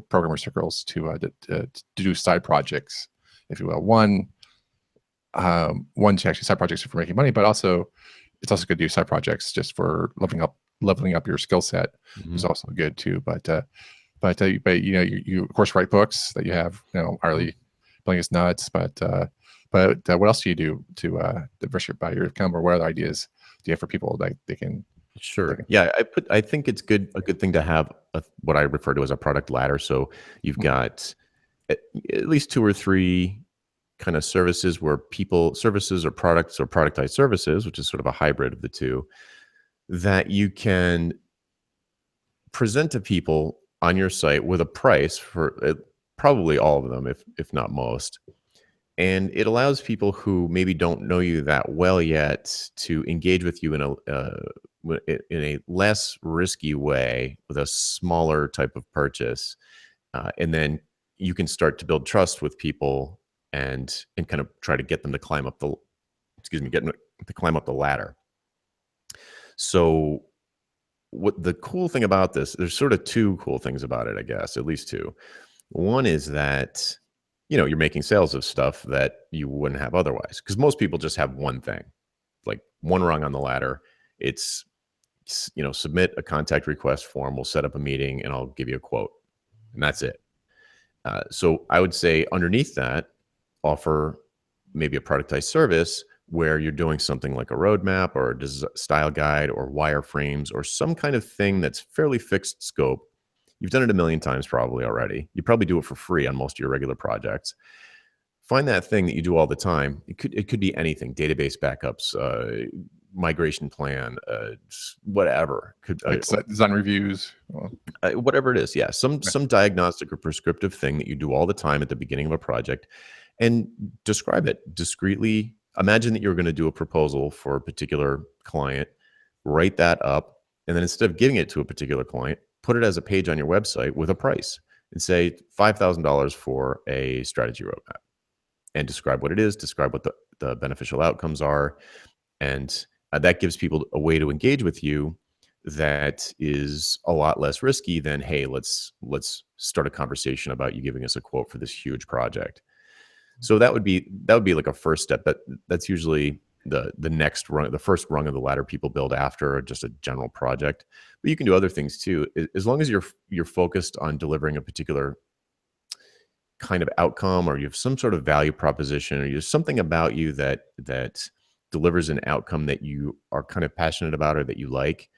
programmer circles to do side projects, if you will. One to actually side projects for making money, but also it's also good to do side projects just for leveling up your skill set is also good too. But you of course write books that you have, hourly billing is nuts. But what else do you do to diversify your income, or what other ideas do you have for people that they can? Sure. Yeah, I think it's a good thing to have what I refer to as a product ladder. So you've got at least 2 or 3 kind of services where services or products or productized services, which is sort of a hybrid of the two, that you can present to people on your site with a price for probably all of them, if not most. And it allows people who maybe don't know you that well yet to engage with you in a less risky way with a smaller type of purchase. And then you can start to build trust with people and kind of try to get them to climb up the ladder. So what the cool thing about this, there's sort of 2 cool things about it, I guess, at least 2. One is that, you're making sales of stuff that you wouldn't have otherwise, because most people just have one thing, like one rung on the ladder. It's, submit a contact request form, we'll set up a meeting, and I'll give you a quote, and that's it. So I would say underneath that, offer maybe a productized service where you're doing something like a roadmap or a style guide or wireframes or some kind of thing that's fairly fixed scope. You've done it a million times probably already. You probably do it for free on most of your regular projects. Find that thing that you do all the time. It could be anything: database backups, migration plan, whatever. Design reviews, whatever it is. Yeah, some diagnostic or prescriptive thing that you do all the time at the beginning of a project, and describe it discreetly. Imagine that you're going to do a proposal for a particular client, write that up, and then instead of giving it to a particular client, put it as a page on your website with a price and say $5,000 for a strategy roadmap, and describe what it is, describe what the beneficial outcomes are. And that gives people a way to engage with you that is a lot less risky than, hey, let's start a conversation about you giving us a quote for this huge project. So that would be like a first step. That's usually the next rung, the first rung of the ladder people build after just a general project. But you can do other things too, as long as you're focused on delivering a particular kind of outcome, or you have some sort of value proposition, or you have something about you that delivers an outcome that you are kind of passionate about or that you like.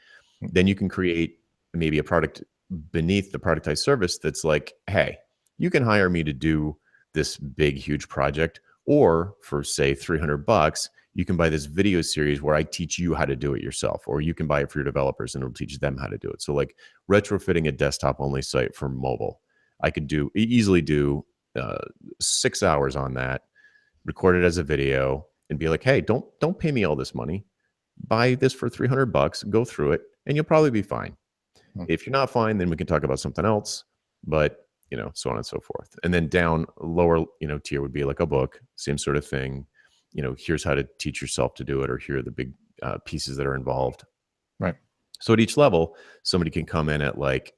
Then you can create maybe a product beneath the productized service that's like, hey, you can hire me to do this big, huge project, or for say $300, you can buy this video series where I teach you how to do it yourself, or you can buy it for your developers and it'll teach them how to do it. So like retrofitting a desktop only site for mobile, I could easily do 6 hours on that, record it as a video, and be like, hey, don't pay me all this money. Buy this for $300, go through it, and you'll probably be fine. If you're not fine, then we can talk about something else. But so on and so forth. And then down lower, tier would be like a book, same sort of thing. Here's how to teach yourself to do it, or here are the big pieces that are involved. Right. So at each level, somebody can come in at like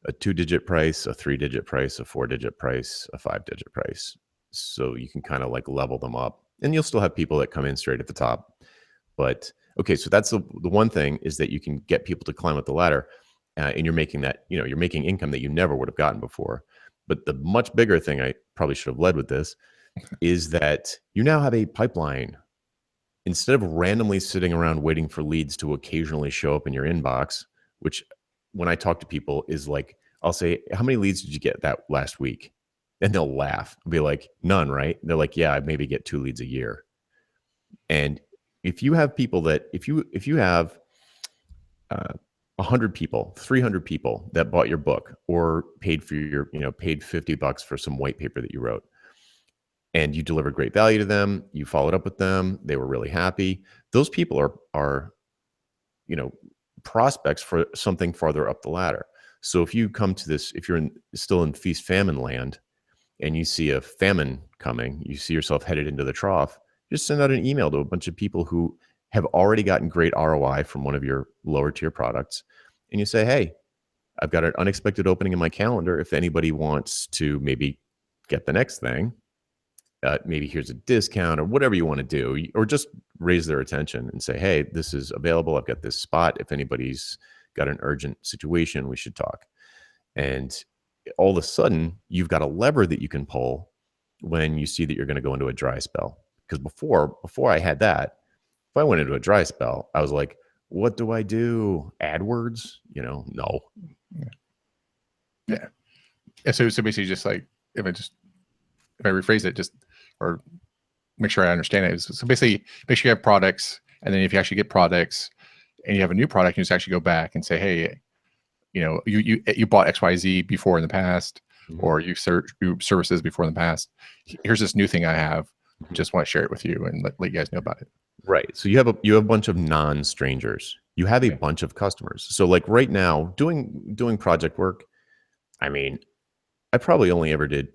a 2-digit price, a 3-digit price, a 4-digit price, a 5-digit price. So you can kind of like level them up, and you'll still have people that come in straight at the top. But okay, so that's the one thing, is that you can get people to climb up the ladder, and you're making that, you're making income that you never would have gotten before. But the much bigger thing, I probably should have led with this, is that you now have a pipeline. Instead of randomly sitting around waiting for leads to occasionally show up in your inbox, which when I talk to people is like, I'll say, how many leads did you get that last week? And they'll laugh. I'll be like, none, right? And they're like, yeah, I maybe get 2 leads a year. And if you have people that, if you have 100 people, 300 people that bought your book or paid for your, paid $50 for some white paper that you wrote, and you delivered great value to them, you followed up with them, they were really happy. Those people are prospects for something farther up the ladder. So if you come to this, if you're still in feast famine land, and you see a famine coming, you see yourself headed into the trough, just send out an email to a bunch of people who have already gotten great ROI from one of your lower tier products. And you say, hey, I've got an unexpected opening in my calendar. If anybody wants to maybe get the next thing, maybe here's a discount or whatever you want to do, or just raise their attention and say, hey, this is available. I've got this spot. If anybody's got an urgent situation, we should talk. And all of a sudden, you've got a lever that you can pull when you see that you're going to go into a dry spell. Because before I had that, if I went into a dry spell, I was like, what do I do? AdWords? No. Yeah. So basically, just like if I rephrase it, or make sure I understand it. So basically, make sure you have products, and then if you actually get products, and you have a new product, you just actually go back and say, hey, you bought XYZ before in the past, or you services before in the past. Here's this new thing I have. Just want to share it with you and let you guys know about it. Right. So you have a bunch of non-strangers. You have a bunch of customers. So like right now, doing project work, I mean, I probably only ever did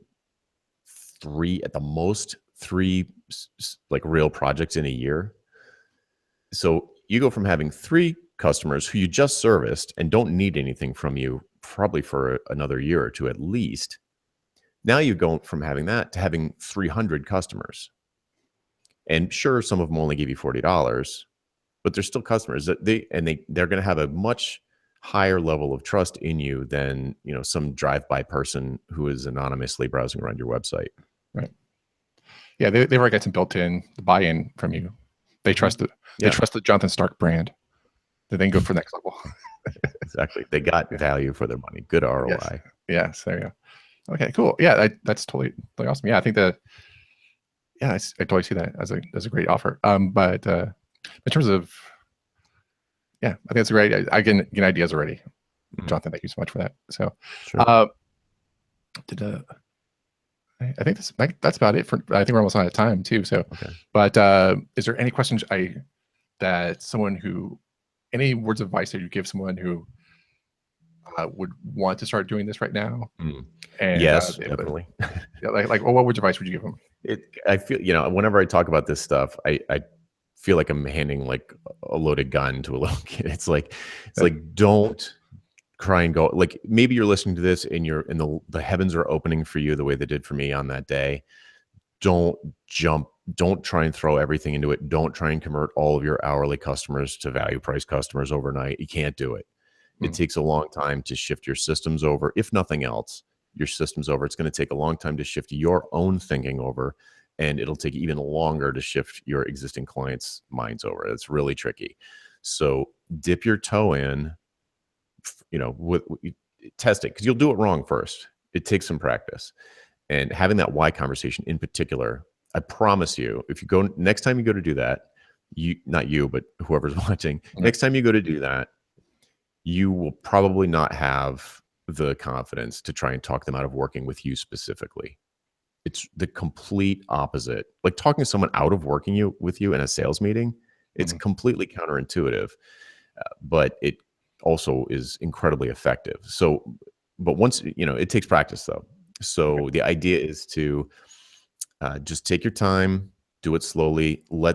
3 at the most, 3 like real projects in a year. So you go from having 3 customers who you just serviced and don't need anything from you probably for another year or 2 at least. Now you go from having that to having 300 customers. And sure, some of them only give you $40, but they're still customers. They're going to have a much higher level of trust in you than some drive-by person who is anonymously browsing around your website. Right. Yeah, they've already got some built-in buy-in from you. They trust it. They trust the Jonathan Stark brand. They then go for the next level. Exactly. They got value for their money. Good ROI. Yes. There you go. Okay, cool. Yeah, that's totally awesome. Yeah, I think I totally see that as a great offer. But in terms of, I think it's great. I get ideas already. Jonathan, thank you so much for that. So, sure. I think that's about it for. I think we're almost out of time too. So, Okay. but is there any questions that someone who, any words of advice that you give someone who would want to start doing this right now? Mm. And Yes, definitely. like, well, what words of advice would you give them? I feel, whenever I talk about this stuff, I feel like I'm handing like a loaded gun to a little kid. It's like, don't cry and go. Like, maybe you're listening to this and the heavens are opening for you the way they did for me on that day. Don't jump. Don't try and throw everything into it. Don't try and convert all of your hourly customers to value price customers overnight. You can't do it. It takes a long time to shift your systems over. If nothing else, your systems over. It's going to take a long time to shift your own thinking over, and it'll take even longer to shift your existing clients' minds over. It's really tricky. So dip your toe in, test it, because you'll do it wrong first. It takes some practice. And having that why conversation in particular, I promise you, if you go next time you go to do that, not you, but whoever's watching, next time you go to do that, you will probably not have the confidence to try and talk them out of working with you specifically. It's the complete opposite. Like talking someone out of working with you in a sales meeting, it's completely counterintuitive, but it also is incredibly effective. So, but once, it takes practice though. So the idea is to just take your time, do it slowly, you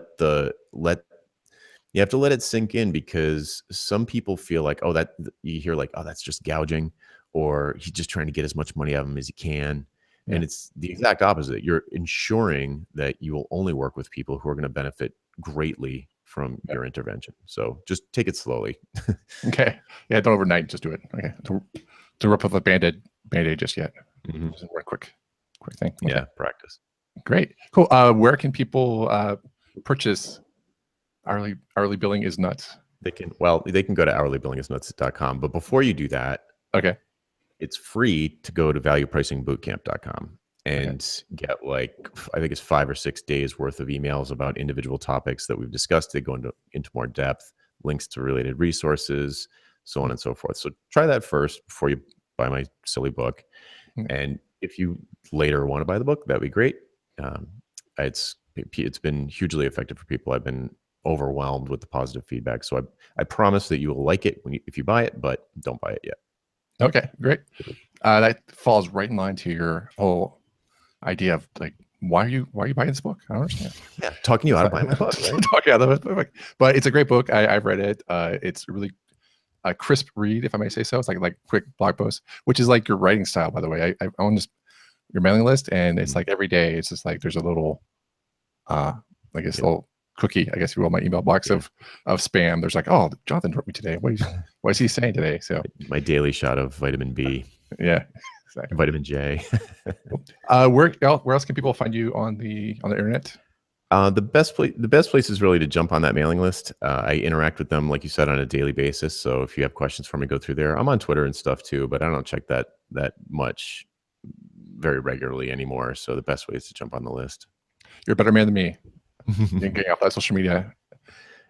have to let it sink in, because some people feel like, you hear like, oh, that's just gouging, or he's just trying to get as much money out of him as he can. Yeah. And it's the exact opposite. You're ensuring that you will only work with people who are going to benefit greatly from your intervention. So just take it slowly. Okay. Yeah. Don't overnight. Just do it. Okay. Don't rip off a Band-Aid just yet. Just one quick thing. Okay. Yeah. Practice. Great. Cool. Where can people purchase Hourly Billing is Nuts? They can go to hourlybillingisnuts.com. But before you do that, okay, it's free to go to valuepricingbootcamp.com and get I think it's 5 or 6 days worth of emails about individual topics that we've discussed. They go into more depth, links to related resources, so on and so forth. So try that first before you buy my silly book. And if you later want to buy the book, that'd be great. It's been hugely effective for people. I've been overwhelmed with the positive feedback. So I promise that you will like it if you buy it, but don't buy it yet. Okay, great. That falls right in line to your whole idea of like, why are you buying this book? I don't understand. Yeah, talking you out of buying my book. Right? Talking out of the book, but it's a great book. I've read it. It's really a crisp read, if I may say so. It's like quick blog post, which is like your writing style, by the way. I own your mailing list, and it's like every day. It's just like there's a little, little cookie, I guess you will, my email box of spam. There's like, oh, Jonathan wrote me today. What is he saying today? So my daily shot of vitamin B. Yeah, exactly. Vitamin J. Where else can people find you on the internet? The best place is really to jump on that mailing list. I interact with them, like you said, on a daily basis. So if you have questions for me, go through there. I'm on Twitter and stuff too, but I don't check that much very regularly anymore. So the best way is to jump on the list. You're a better man than me. You're getting off that social media.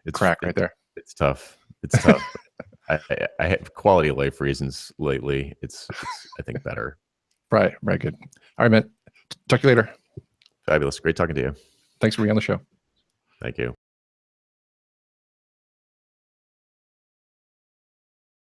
It's crack right there. It's tough. It's tough. I have quality of life reasons lately. It's I think better. Right. Good. All right, man. Talk to you later. Fabulous. Great talking to you. Thanks for being on the show. Thank you.